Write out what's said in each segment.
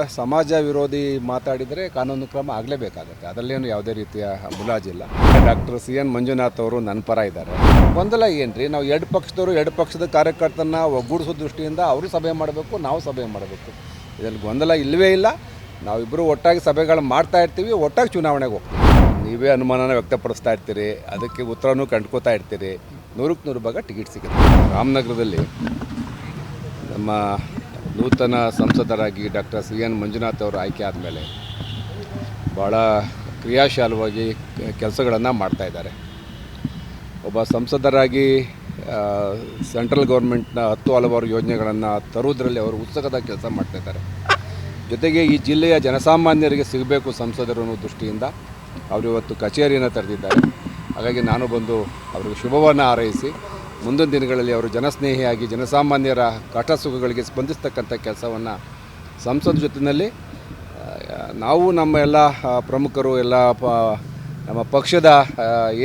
ಸಮಾಜ ವಿರೋಧಿ ಮಾತಾಡಿದರೆ ಕಾನೂನು ಕ್ರಮ ಆಗಲೇಬೇಕಾಗುತ್ತೆ. ಅದರಲ್ಲೇನು ಯಾವುದೇ ರೀತಿಯ ಮುಲಾಜಿಲ್ಲ. ಡಾಕ್ಟರ್ CN ಮಂಜುನಾಥ್ ಅವರು ನನ್ನ ಪರ ಇದ್ದಾರೆ. ಗೊಂದಲ ಏನ್ರಿ, ನಾವು ಎರಡು ಪಕ್ಷದವರು ಎರಡು ಪಕ್ಷದ ಕಾರ್ಯಕರ್ತರನ್ನ ಒಗ್ಗೂಡಿಸೋ ದೃಷ್ಟಿಯಿಂದ ಅವರು ಸಭೆ ಮಾಡಬೇಕು, ನಾವು ಸಭೆ ಮಾಡಬೇಕು. ಇದರಲ್ಲಿ ಗೊಂದಲ ಇಲ್ಲವೇ ಇಲ್ಲ. ನಾವಿಬ್ಬರು ಒಟ್ಟಾಗಿ ಸಭೆಗಳು ಮಾಡ್ತಾ ಇರ್ತೀವಿ, ಒಟ್ಟಾಗಿ ಚುನಾವಣೆಗೆ ಹೋಗ್ತೀವಿ. ನೀವೇ ಅನುಮಾನನ ವ್ಯಕ್ತಪಡಿಸ್ತಾ ಇರ್ತೀರಿ, ಅದಕ್ಕೆ ಉತ್ತರನೂ ಕಂಡ್ಕೋತಾ ಇರ್ತೀರಿ. 100ಕ್ಕೆ 100 ಭಾಗ ಟಿಕೆಟ್ ಸಿಗುತ್ತೆ. ರಾಮನಗರದಲ್ಲಿ ನಮ್ಮ ನೂತನ ಸಂಸದರಾಗಿ ಡಾಕ್ಟರ್ CN ಮಂಜುನಾಥ್ ಅವರು ಆಯ್ಕೆ ಆದಮೇಲೆ ಭಾಳ ಕ್ರಿಯಾಶೀಲವಾಗಿ ಕೆಲಸಗಳನ್ನು ಮಾಡ್ತಾಯಿದ್ದಾರೆ. ಒಬ್ಬ ಸಂಸದರಾಗಿ ಸೆಂಟ್ರಲ್ ಗೌರ್ಮೆಂಟ್ನ ಹಲವಾರು ಯೋಜನೆಗಳನ್ನು ತರುವುದರಲ್ಲಿ ಅವರು ಉತ್ಸುಕದ ಕೆಲಸ ಮಾಡ್ತಾಯಿದ್ದಾರೆ. ಜೊತೆಗೆ ಈ ಜಿಲ್ಲೆಯ ಜನಸಾಮಾನ್ಯರಿಗೆ ಸಿಗಬೇಕು ಸಂಸದರು ಅನ್ನೋ ದೃಷ್ಟಿಯಿಂದ ಅವರು ಇವತ್ತು ಕಚೇರಿಯನ್ನು ತೆರೆದಿದ್ದಾರೆ. ಹಾಗಾಗಿ ನಾನು ಬಂದು ಅವರಿಗೆ ಶುಭವನ್ನು ಹಾರೈಸಿ ಮುಂದಿನ ದಿನಗಳಲ್ಲಿ ಅವರು ಜನಸ್ನೇಹಿಯಾಗಿ ಜನಸಾಮಾನ್ಯರ ಕಷ್ಟ ಸುಖಗಳಿಗೆ ಸ್ಪಂದಿಸ್ತಕ್ಕಂಥ ಕೆಲಸವನ್ನು ಸಂಸದ ಜೊತೆಯಲ್ಲಿ ನಾವು ನಮ್ಮ ಎಲ್ಲ ಪ್ರಮುಖರು ಎಲ್ಲ ನಮ್ಮ ಪಕ್ಷದ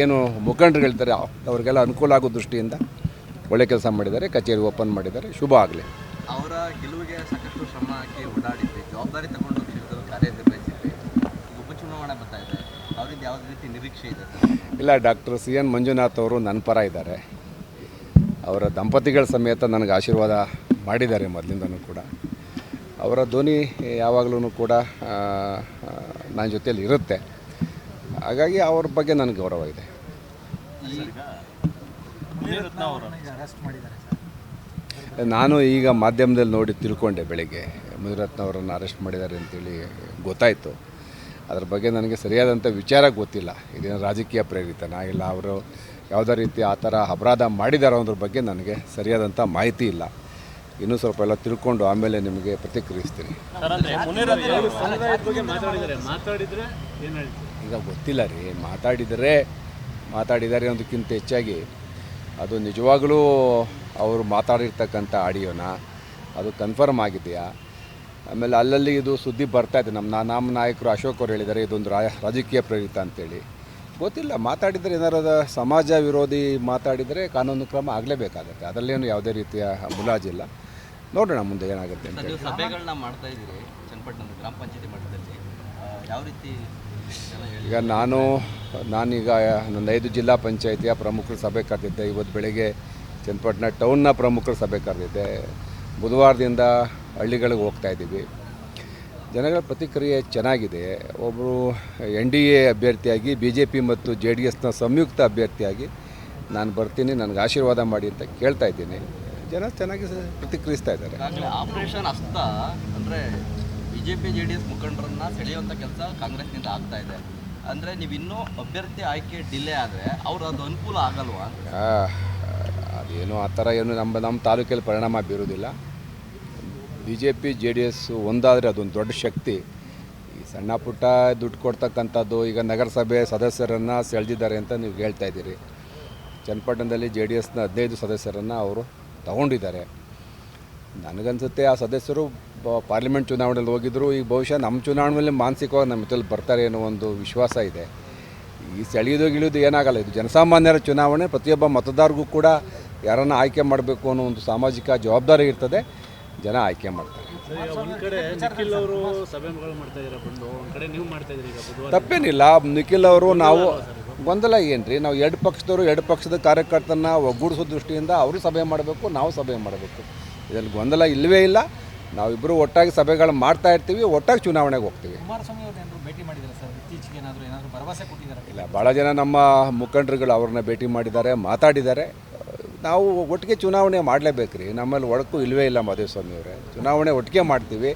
ಏನು ಮುಖಂಡರುಗಳಿದ್ದಾರೆ ಅವರಿಗೆಲ್ಲ ಅನುಕೂಲ ಆಗೋ ದೃಷ್ಟಿಯಿಂದ ಒಳ್ಳೆ ಕೆಲಸ ಮಾಡಿದ್ದಾರೆ. ಕಚೇರಿ ಓಪನ್ ಮಾಡಿದ್ದಾರೆ. ಶುಭ ಆಗಲಿ. ಅವರ ಗೆಲುವಿಗೆ ಸಾಕಷ್ಟು ಶ್ರಮ ಹಾಕಿ ಓಡಾಡಿದ್ವಿ, ಜವಾಬ್ದಾರಿ ತಗೊಂಡು ಕ್ಷೇತ್ರದ ಕಾರ್ಯನಿರ್ವಹಿಸಿದ್ವಿ. ಉಪಚುನಾವಣೆ ಬರ್ತಾ ಇದೆ, ಅವರಿಂದ ಯಾವುದೇ ರೀತಿ ನಿರೀಕ್ಷೆ ಇದೆ? ಇಲ್ಲ, ಡಾಕ್ಟರ್ CN ಮಂಜುನಾಥ್ ಅವರು ನನ್ನ ಪರ ಇದ್ದಾರೆ. ಅವರ ದಂಪತಿಗಳ ಸಮೇತ ನನಗೆ ಆಶೀರ್ವಾದ ಮಾಡಿದ್ದಾರೆ ಮೊದಲಿಂದನೂ ಕೂಡ. ಅವರ ಧ್ವನಿ ಯಾವಾಗಲೂ ಕೂಡ ನನ್ನ ಜೊತೆಯಲ್ಲಿ ಇರುತ್ತೆ. ಹಾಗಾಗಿ ಅವ್ರ ಬಗ್ಗೆ ನನಗೆ ಗೌರವ ಇದೆ. ನಾನು ಈಗ ಮಾಧ್ಯಮದಲ್ಲಿ ನೋಡಿ ತಿಳ್ಕೊಂಡೆ, ಬೆಳಿಗ್ಗೆ ಮುನಿರತ್ನ ಅವರನ್ನು ಅರೆಸ್ಟ್ ಮಾಡಿದ್ದಾರೆ ಅಂತೇಳಿ ಗೊತ್ತಾಯಿತು. ಅದ್ರ ಬಗ್ಗೆ ನನಗೆ ಸರಿಯಾದಂಥ ವಿಚಾರ ಗೊತ್ತಿಲ್ಲ. ಇದೇನು ರಾಜಕೀಯ ಪ್ರೇರಿತನಾ ಇಲ್ಲ ಅವರು ಯಾವುದೇ ರೀತಿ ಆ ಥರ ಅಪರಾಧ ಮಾಡಿದಾರೋ ಅನ್ನೋದ್ರ ಬಗ್ಗೆ ನನಗೆ ಸರಿಯಾದಂಥ ಮಾಹಿತಿ ಇಲ್ಲ. ಇನ್ನೂ ಸ್ವಲ್ಪ ಎಲ್ಲ ತಿಳ್ಕೊಂಡು ಆಮೇಲೆ ನಿಮಗೆ ಪ್ರತಿಕ್ರಿಯಿಸ್ತೀನಿ. ಈಗ ಗೊತ್ತಿಲ್ಲ ರೀ, ಮಾತಾಡಿದ್ದಾರೆ ಅನ್ನೋದಕ್ಕಿಂತ ಹೆಚ್ಚಾಗಿ ಅದು ನಿಜವಾಗಲೂ ಅವರು ಮಾತಾಡಿರ್ತಕ್ಕಂಥ ಆಡಿಯೋನ ಅದು ಕನ್ಫರ್ಮ್ ಆಗಿದೆಯಾ? ಆಮೇಲೆ ಅಲ್ಲಲ್ಲಿ ಇದು ಸುದ್ದಿ ಬರ್ತಾಯಿದೆ. ನಮ್ಮ ನಾಯಕರು ಅಶೋಕ್ ಅವರು ಹೇಳಿದ್ದಾರೆ ಇದೊಂದು ರಾಜಕೀಯ ಪ್ರೇರಿತ ಅಂತೇಳಿ. ಗೊತ್ತಿಲ್ಲ. ಮಾತಾಡಿದರೆ ಏನಾರು ಸಮಾಜ ವಿರೋಧಿ ಮಾತಾಡಿದರೆ ಕಾನೂನು ಕ್ರಮ ಆಗಲೇಬೇಕಾಗುತ್ತೆ. ಅದರಲ್ಲೇನು ಯಾವುದೇ ರೀತಿಯ ಮುಲಾಜಿಲ್ಲ. ನೋಡೋಣ ಮುಂದೆ ಏನಾಗುತ್ತೆ ಅಂತ. ಸಭೆಗಳನ್ನ ಮಾಡ್ತಾ ಇದ್ದೀರಿ ಚನ್ನಪಟ್ಟಣ ಗ್ರಾಮ ಪಂಚಾಯತಿ ಮಟ್ಟದಲ್ಲಿ, ಯಾವ ರೀತಿ? ಈಗ ನಾನೀಗ ನನ್ನ 5 ಜಿಲ್ಲಾ ಪಂಚಾಯತಿಯ ಪ್ರಮುಖರ ಸಭೆ ಕರೆದಿದ್ದೆ. ಇವತ್ತು ಬೆಳಗ್ಗೆ ಚನ್ನಪಟ್ಟಣ ಟೌನ್ನ ಪ್ರಮುಖರ ಸಭೆ ಕರೆದಿದ್ದೆ. ಬುಧವಾರದಿಂದ ಹಳ್ಳಿಗಳಿಗೆ ಹೋಗ್ತಾಯಿದ್ದೀವಿ. ಜನಗಳ ಪ್ರತಿಕ್ರಿಯೆ ಚೆನ್ನಾಗಿದೆ. ಒಬ್ಬರು NDA ಅಭ್ಯರ್ಥಿಯಾಗಿ BJP ಮತ್ತು JDSನ ಸಂಯುಕ್ತ ಅಭ್ಯರ್ಥಿಯಾಗಿ ನಾನು ಬರ್ತೀನಿ, ನನಗೆ ಆಶೀರ್ವಾದ ಮಾಡಿ ಅಂತ ಕೇಳ್ತಾ ಇದ್ದೀನಿ. ಜನ ಚೆನ್ನಾಗಿ ಪ್ರತಿಕ್ರಿಯಿಸ್ತಾ ಇದ್ದಾರೆ. ಆಪರೇಷನ್ ಹಸ್ತ ಅಂದರೆ BJP JDS ಮುಖಂಡರನ್ನ ಸೆಳೆಯುವಂಥ ಕೆಲಸ ಕಾಂಗ್ರೆಸ್ನಿಂದ ಆಗ್ತಾ ಇದೆ. ಅಂದರೆ ನೀವು ಇನ್ನೂ ಅಭ್ಯರ್ಥಿ ಆಯ್ಕೆ ಡಿಲೇ ಆದರೆ ಅವ್ರು ಅದು ಅನುಕೂಲ ಆಗಲ್ವಾ? ಅದೇನು ಆ ಥರ ಏನು ನಮ್ಮ ತಾಲೂಕಲ್ಲಿ ಪರಿಣಾಮ ಬೀರೋದಿಲ್ಲ. BJP JDS ಒಂದಾದರೆ ಅದೊಂದು ದೊಡ್ಡ ಶಕ್ತಿ. ಈ ಸಣ್ಣ ಪುಟ್ಟ ದುಡ್ಡು ಕೊಡ್ತಕ್ಕಂಥದ್ದು, ಈಗ ನಗರಸಭೆ ಸದಸ್ಯರನ್ನು ಸೆಳೆದಿದ್ದಾರೆ ಅಂತ ನೀವು ಹೇಳ್ತಾ ಇದ್ದೀರಿ. ಚನ್ನಪಟ್ಟಣದಲ್ಲಿ JDSನ 15 ಸದಸ್ಯರನ್ನು ಅವರು ತಗೊಂಡಿದ್ದಾರೆ. ನನಗನ್ಸುತ್ತೆ ಆ ಸದಸ್ಯರು ಪಾರ್ಲಿಮೆಂಟ್ ಚುನಾವಣೆಯಲ್ಲಿ ಹೋಗಿದ್ದರು. ಈಗ ಬಹುಶಃ ನಮ್ಮ ಚುನಾವಣೆಯಲ್ಲಿ ಮಾನಸಿಕವಾಗಿ ನಮ್ಮ ಜೊತೆಲಿ ಬರ್ತಾರೆ ಅನ್ನೋ ಒಂದು ವಿಶ್ವಾಸ ಇದೆ. ಈ ಸೆಳೆಯೋದು ಏನಾಗಲ್ಲ. ಇದು ಜನಸಾಮಾನ್ಯರ ಚುನಾವಣೆ. ಪ್ರತಿಯೊಬ್ಬ ಮತದಾರರಿಗೂ ಕೂಡ ಯಾರನ್ನು ಆಯ್ಕೆ ಮಾಡಬೇಕು ಅನ್ನೋ ಒಂದು ಸಾಮಾಜಿಕ ಜವಾಬ್ದಾರಿ ಇರ್ತದೆ. ಜನ ಆಯ್ಕೆ ಮಾಡ್ತಾರೆ. ತಪ್ಪೇನಿಲ್ಲ. ನಿಖಿಲ್ ಅವರು ನಾವು ಗೊಂದಲ ಏನ್ರಿ, ನಾವು ಎರಡು ಪಕ್ಷದವರು ಎರಡು ಪಕ್ಷದ ಕಾರ್ಯಕರ್ತರನ್ನ ಒಗ್ಗೂಡಿಸೋ ದೃಷ್ಟಿಯಿಂದ ಅವರು ಸಭೆ ಮಾಡಬೇಕು, ನಾವು ಸಭೆ ಮಾಡಬೇಕು. ಇದರಲ್ಲಿ ಗೊಂದಲ ಇಲ್ಲವೇ ಇಲ್ಲ. ನಾವಿಬ್ಬರು ಒಟ್ಟಾಗಿ ಸಭೆಗಳು ಮಾಡ್ತಾ ಇರ್ತೀವಿ, ಒಟ್ಟಾಗಿ ಚುನಾವಣೆಗೆ ಹೋಗ್ತೀವಿ. ಇಲ್ಲ, ಭಾಳ ಜನ ನಮ್ಮ ಮುಖಂಡರುಗಳು ಅವ್ರನ್ನ ಭೇಟಿ ಮಾಡಿದ್ದಾರೆ, ಮಾತಾಡಿದ್ದಾರೆ. ನಾವು ಒಟ್ಟಿಗೆ ಚುನಾವಣೆ ಮಾಡಲೇಬೇಕು ರೀ. ನಮ್ಮಲ್ಲಿ ಒಡಕು ಇಲ್ಲವೇ ಇಲ್ಲ ಮಾದೇವಸ್ವಾಮಿ ಅವರೇ. ಚುನಾವಣೆ ಒಟ್ಟಿಗೆ ಮಾಡ್ತೀವಿ.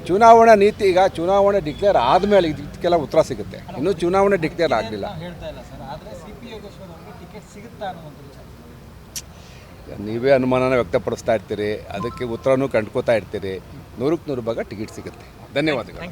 ಚುನಾವಣಾ ನೀತಿ ಈಗ ಚುನಾವಣೆ ಡಿಕ್ಲೇರ್ ಆದಮೇಲೆ ಇದಕ್ಕೆಲ್ಲ ಉತ್ತರ ಸಿಗುತ್ತೆ. ಇನ್ನೂ ಚುನಾವಣೆ ಡಿಕ್ಲೇರ್ ಆಗಲಿಲ್ಲ. ನೀವೇ ಅನುಮಾನನ ವ್ಯಕ್ತಪಡಿಸ್ತಾ ಇರ್ತೀರಿ, ಅದಕ್ಕೆ ಉತ್ತರನೂ ಕಂಡ್ಕೋತಾ ಇರ್ತೀರಿ. 100ಕ್ಕೆ 100 ಭಾಗ ಟಿಕೆಟ್ ಸಿಗುತ್ತೆ. ಧನ್ಯವಾದಗಳು.